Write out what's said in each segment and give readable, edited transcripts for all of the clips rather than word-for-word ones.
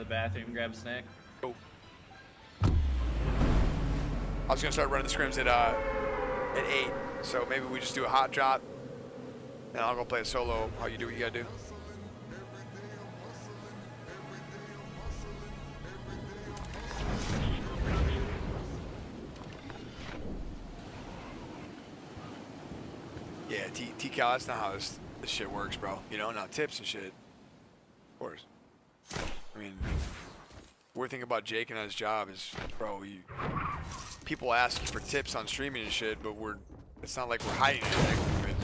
the bathroom, grab a snack. Oh. I was gonna start running the scrims at 8, so maybe we just do a hot drop, and I'll go play a solo. How you do what you gotta do. Yeah, T-Cal, that's not how this shit works, bro. You know, not tips and shit. Of course. I mean, we're thinking about Jake and his job is, bro, people ask you for tips on streaming and shit, but it's not like we're hiding anything.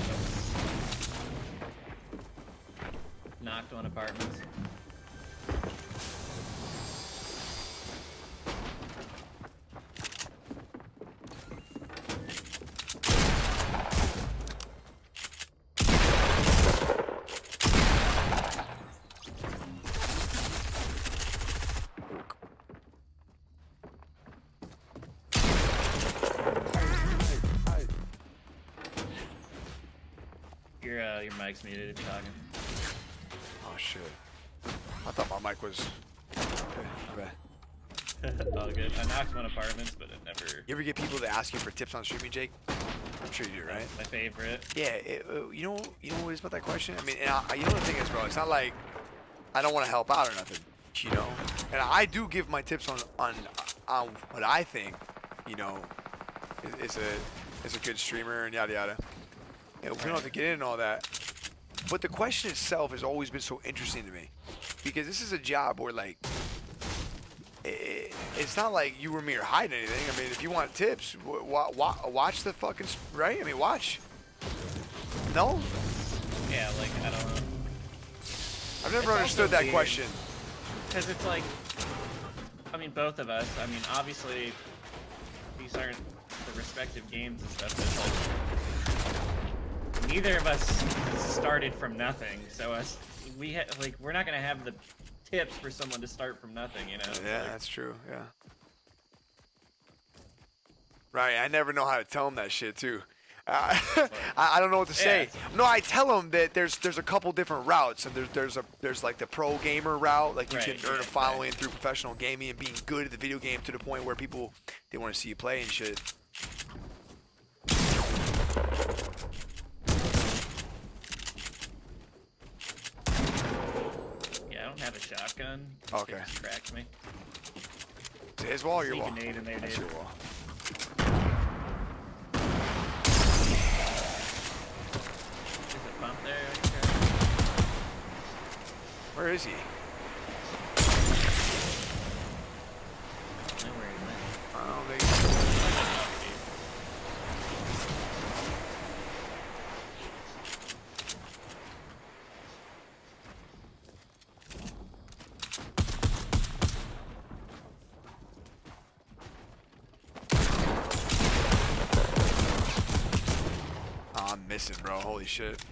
Knocked on apartments. Your mic's muted if you're talking. Oh shit. I thought my mic was... Okay. All good. I knocked on apartments, but it never... You ever get people that ask you for tips on streaming, Jake? I'm sure you do, right? My favorite. Yeah, you know what it is about that question? I mean, and you know the thing is, bro, it's not like I don't want to help out or nothing, you know? And I do give my tips on what I think, you know, is a good streamer and yada yada. And we don't have to get into all that. But the question itself has always been so interesting to me. Because this is a job where, like, it's not like you or me are hiding anything. I mean, if you want tips, watch the fucking, right? I mean, watch. No? Yeah, like, I don't know. I've never understood that question. Because it's like, I mean, both of us, I mean, obviously, these aren't the respective games and stuff, but like, neither of us started from nothing, so we're not gonna have the tips for someone to start from nothing, you know? Yeah, like, that's true, yeah. Right, I never know how to tell them that shit, too. I don't know what to say. No, I tell them that there's a couple different routes, and there's like the pro gamer route, like you can earn a following through professional gaming and being good at the video game to the point where people, they want to see you play and shit. Yeah, I don't have a shotgun. Okay. Just cracked me. Is it his wall or your wall? Nade in there, That's your wall. Bump there. Where is he? I don't think. Oh, I'm missing, bro. Holy shit.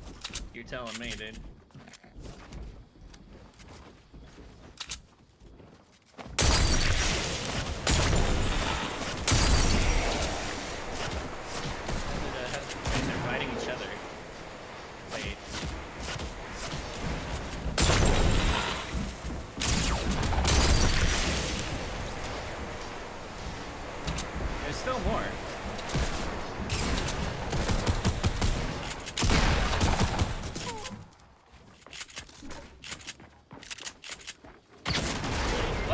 You're telling me, dude. They're fighting each other. Wait. There's still more.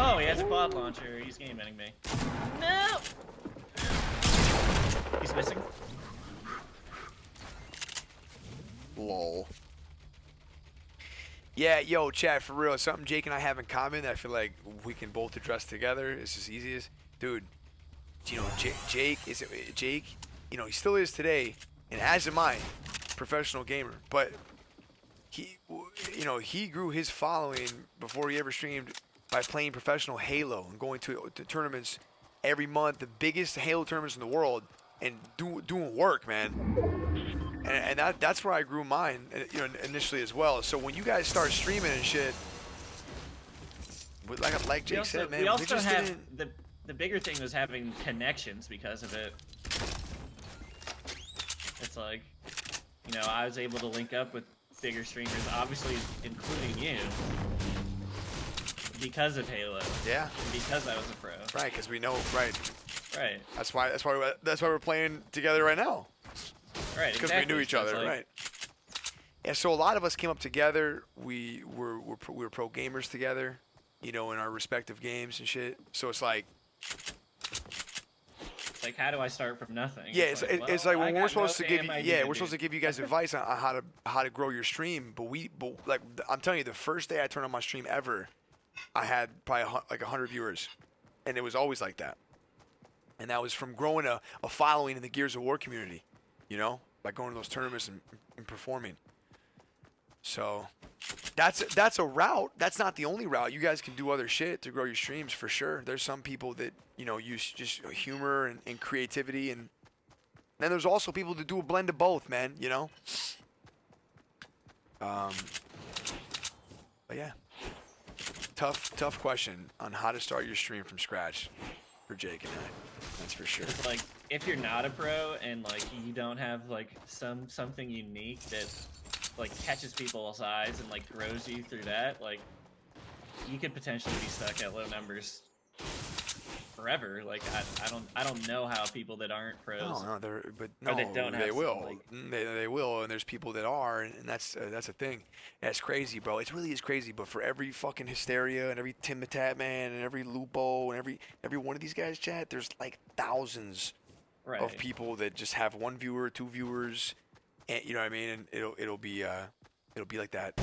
Oh, he has a quad launcher. He's game ending me. No! He's missing. Lol. Yeah, yo, chat, for real. Something Jake and I have in common that I feel like we can both address together. It's as easy as, dude, you know, Jake, you know, he still is today, and as am I, professional gamer. But he, you know, he grew his following before he ever streamed by playing professional Halo and going to tournaments every month, the biggest Halo tournaments in the world, and doing work, man. And that's where I grew mine, you know, initially as well. So when you guys start streaming and shit, like Jake said, man, we also have the bigger thing was having connections because of it. It's like, you know, I was able to link up with bigger streamers, obviously including you. because of Halo. Yeah. Because I was a pro. Right, because we know. Right. Right. That's why we're playing together right now. Right. Because exactly. we knew each other. Like, right. Yeah. So a lot of us came up together. We were pro gamers together. You know, in our respective games and shit. So it's like. Like, how do I start from nothing? Yeah, it's like when we're supposed to give you, we're supposed supposed to give you guys advice on how to grow your stream, but like I'm telling you, the first day I turned on my stream ever, I had probably like 100 viewers, and it was always like that, and that was from growing a following in the Gears of War community, you know, by going to those tournaments and performing. So that's a route. That's not the only route. You guys can do other shit to grow your streams for sure. There's some people that, you know, use just humor and creativity, and then there's also people that do a blend of both, man, you know? But yeah. Tough question on how to start your stream from scratch for Jake and I. That's for sure. It's like, if you're not a pro and like you don't have like something unique that like catches people's eyes and like grows you through that, like you could potentially be stuck at low numbers forever. Like I don't know how people that aren't pros. No, They will. Like, they will, and there's people that are, and that's a thing. That's crazy, bro. It really is crazy. But for every fucking Hysteria and every Tim the Tat Man and every Lupo and every one of these guys, chat, there's like thousands of people that just have 1 viewer, 2 viewers, and you know what I mean. And it'll be like that.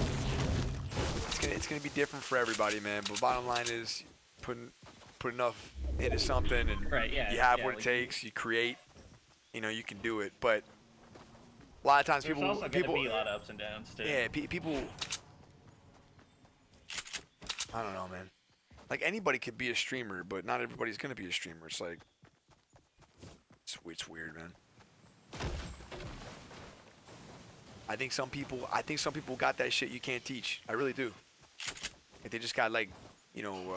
It's gonna be different for everybody, man. But bottom line is put enough into something, and you have what it takes. You create, you know, you can do it. But a lot of times there's also gonna be a lot of ups and downs too. Yeah, people. I don't know, man. Like anybody could be a streamer, but not everybody's gonna be a streamer. It's like it's weird, man. I think some people got that shit you can't teach. I really do. Like they just got like, you know,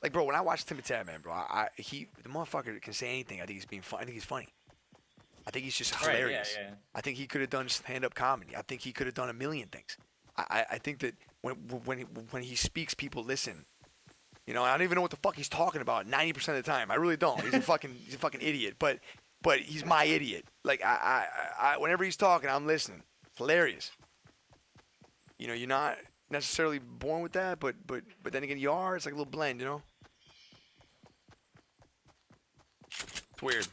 like bro, when I watch Tim the Tat Man, bro, the motherfucker can say anything. I think he's being fun. I think he's funny. I think he's just hilarious. Yeah. I think he could have done stand-up comedy. I think he could have done a million things. I think that when he speaks, people listen. You know, I don't even know what the fuck he's talking about 90% of the time. I really don't. He's a fucking idiot. But he's my idiot. Like I whenever he's talking, I'm listening. It's hilarious. You know, you're not necessarily born with that, but then again, you are. It's like a little blend, you know. It's weird.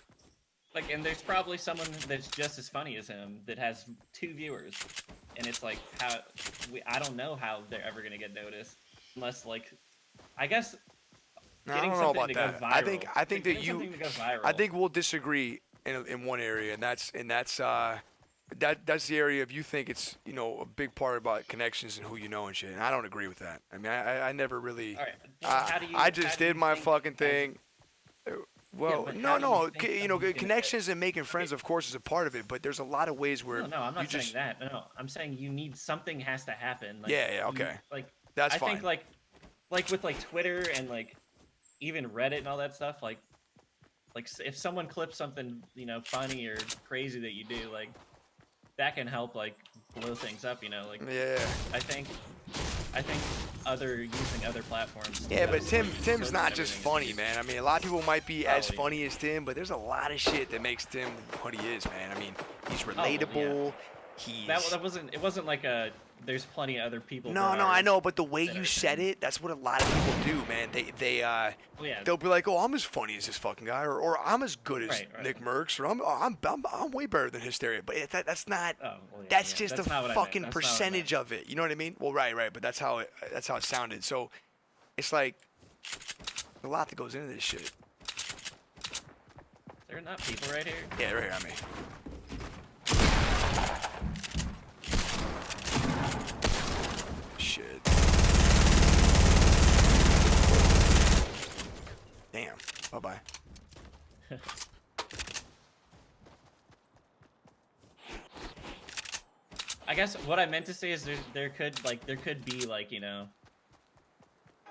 Like, and there's probably someone that's just as funny as him that has 2 viewers, and it's like I don't know how they're ever gonna get noticed unless like, I guess. I don't know about that. I think that I think we'll disagree in one area, and that's the area of you think it's, you know, a big part about connections and who you know and shit. And I don't agree with that. I mean, I never really. Right. I just did my fucking thing. Well, no, you know, connections and making friends, of course, is a part of it. But there's a lot of ways where. No, I'm not saying that. No, I'm saying you need something has to happen. Like, yeah, okay. That's fine. I think like with like Twitter and like even Reddit and all that stuff, like if someone clips something, you know, funny or crazy that you do, like that can help like blow things up, you know, like. Yeah. I think using other platforms. Yeah, but Tim's not just funny, man. I mean, a lot of people might be as funny as Tim, but there's a lot of shit that makes Tim what he is, man. I mean, he's relatable. It wasn't like there's plenty of other people. No, I know, but the way you said it, that's what a lot of people do, man. They'll be like, oh, I'm as funny as this fucking guy, or I'm as good as Nickmercs, or I'm way better than Hysteria. But that's not. That's just a fucking percentage of it. You know what I mean? Well, right, but that's how it sounded. So it's like a lot that goes into this shit. There are not people right here. Yeah, right here on me. Shit. Damn. Bye-bye. I guess what I meant to say is there could be like, you know,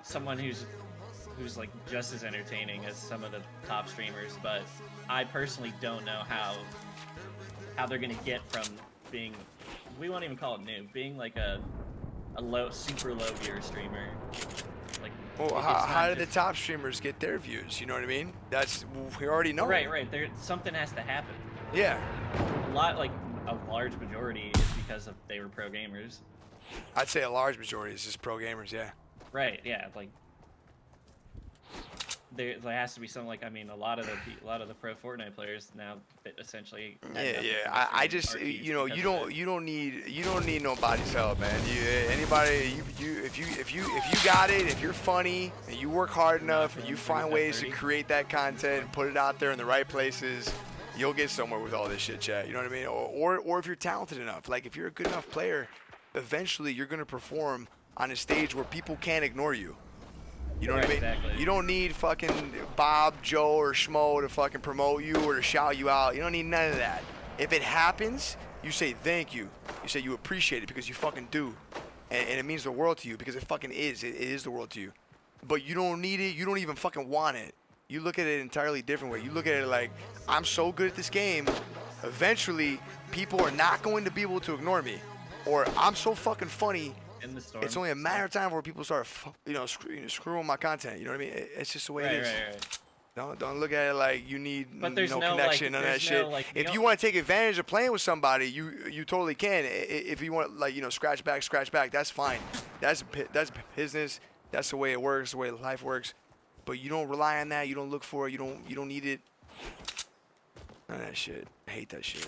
someone who's like just as entertaining as some of the top streamers, but I personally don't know how they're gonna get from being, we won't even call it new, being like a super low viewer streamer. Like, Well, it's how not do the just- top streamers get their views? You know what I mean? We already know. Right. There, something has to happen. Yeah. A large majority is because of they were pro gamers. I'd say a large majority is just pro gamers. Yeah. Right. Yeah. Like, there has to be some, like, I mean, a lot of the pro Fortnite players now essentially. Yeah. I just, you know, you don't need nobody's help, man. If you got it, if you're funny and you work hard enough and you find ways to create that content and put it out there in the right places, you'll get somewhere with all this shit, chat. You know what I mean? Or if you're talented enough, like if you're a good enough player, eventually you're gonna perform on a stage where people can't ignore you. You know what I mean? Exactly. You don't need fucking Bob, Joe, or Schmo to fucking promote you or to shout you out. You don't need none of that. If it happens, you say thank you. You say you appreciate it because you fucking do. And it means the world to you because it fucking is. It is the world to you. But you don't need it. You don't even fucking want it. You look at it an entirely different way. You look at it like, I'm so good at this game, eventually people are not going to be able to ignore me. Or I'm so fucking funny, it's only a matter of time before people start, screwing my content. You know what I mean? It's just the way it is. Right. Don't look at it like you need no connection, none of that shit. If you want to take advantage of playing with somebody, you totally can. If you want, like, scratch back, that's fine. That's business. That's the way it works, the way life works. But you don't rely on that. You don't look for it. You don't need it. None of that shit. I hate that shit.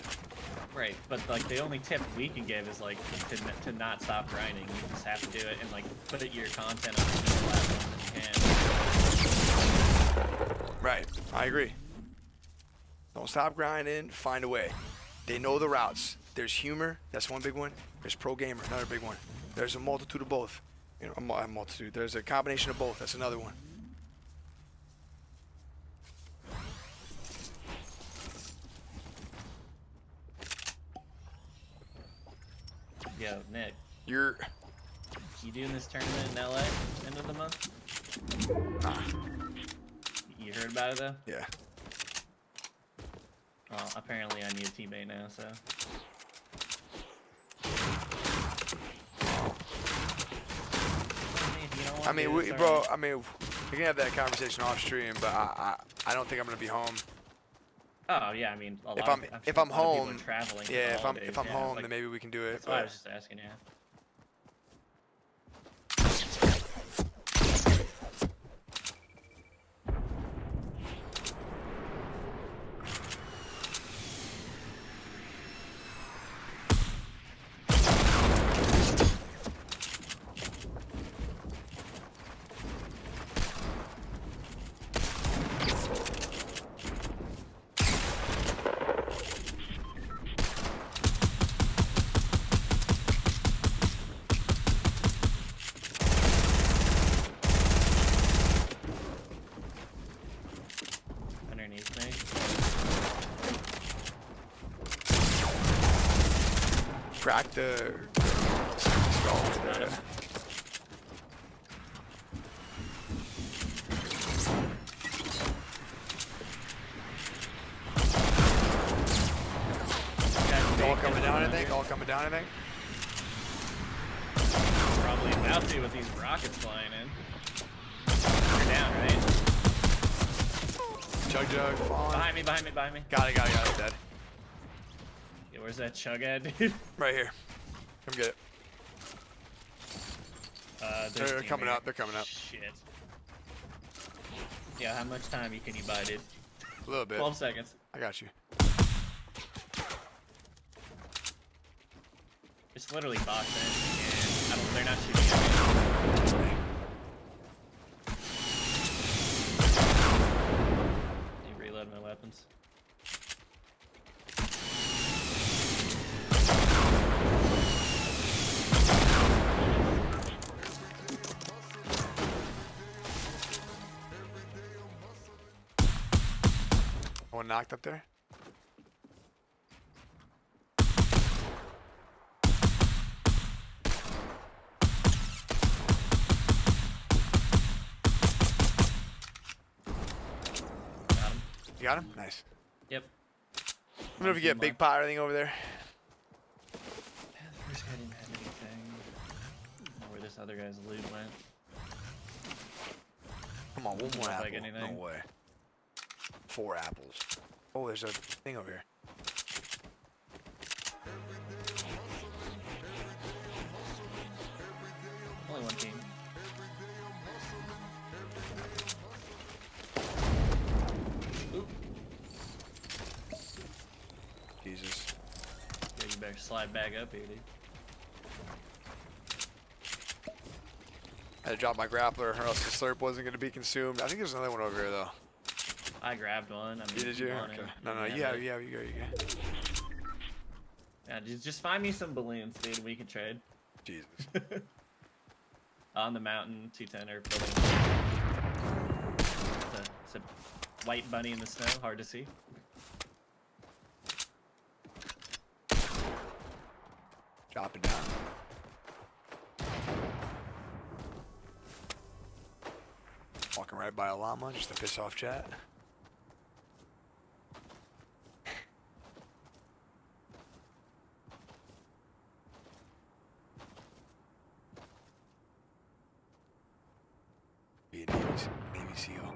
Right, but like the only tip we can give is like to not stop grinding. You just have to do it and like put your content on as many platforms as you can. Right, I agree. Don't stop grinding. Find a way. They know the routes. There's humor. That's one big one. There's pro gamer. Another big one. There's a multitude of both. A multitude. There's a combination of both. That's another one. Yo, Nick. You doing this tournament in LA end of the month? You heard about it though? Yeah. Well, apparently I need a teammate now, so. I mean, we can have that conversation off stream, but I don't think I'm gonna be home. Oh yeah, I mean, if I'm home, traveling. Yeah, if I'm home, then maybe we can do it. That's why I was just asking, yeah. Crack the skull today. All coming down, I think. Probably about to with these rockets flying in. You're down, right? Chug, falling. Behind me. Got it, dead. Yeah, where's that chug at, dude? Right here. Come get it. They're coming up. Shit. Yeah, how much time can you buy, dude? A little bit. 12 seconds. I got you. It's literally boxing. And they're not shooting at me. You reload my weapons. One knocked up there. You got him? Nice. Yep. I don't know if you get big pot or anything over there. There's I didn't have anything. this other guy's loot went. Come on, one Doesn't more look apple. like anything. No way. 4 apples. Oh, there's a thing over here. Only one team. Oop. Jesus. Yeah, you better slide back up here, dude. I had to drop my grappler or else the slurp wasn't going to be consumed. I think there's another one over here, though. I grabbed one. I mean, Did you? want Okay. it, No, you you have have, it. you go. Yeah, just find me some balloons, dude. We can trade. Jesus. On the mountain, 210 or building. It's a white bunny in the snow, hard to see. Drop it down. Walking right by a llama just to piss off chat. Be a Navy SEAL.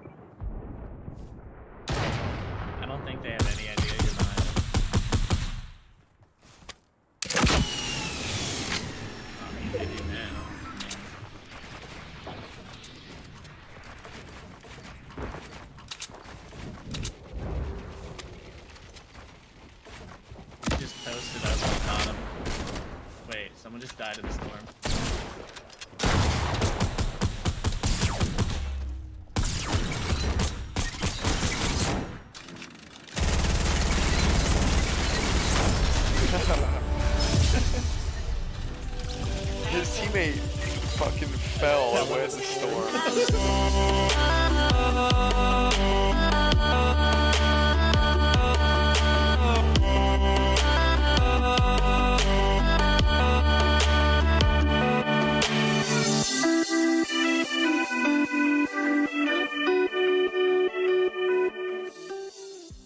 I don't think they have any idea you're behind them. I mean, they do now. You just posted up on the bottom. Wait, someone just died in the storm. His teammate fucking fell and went in the storm.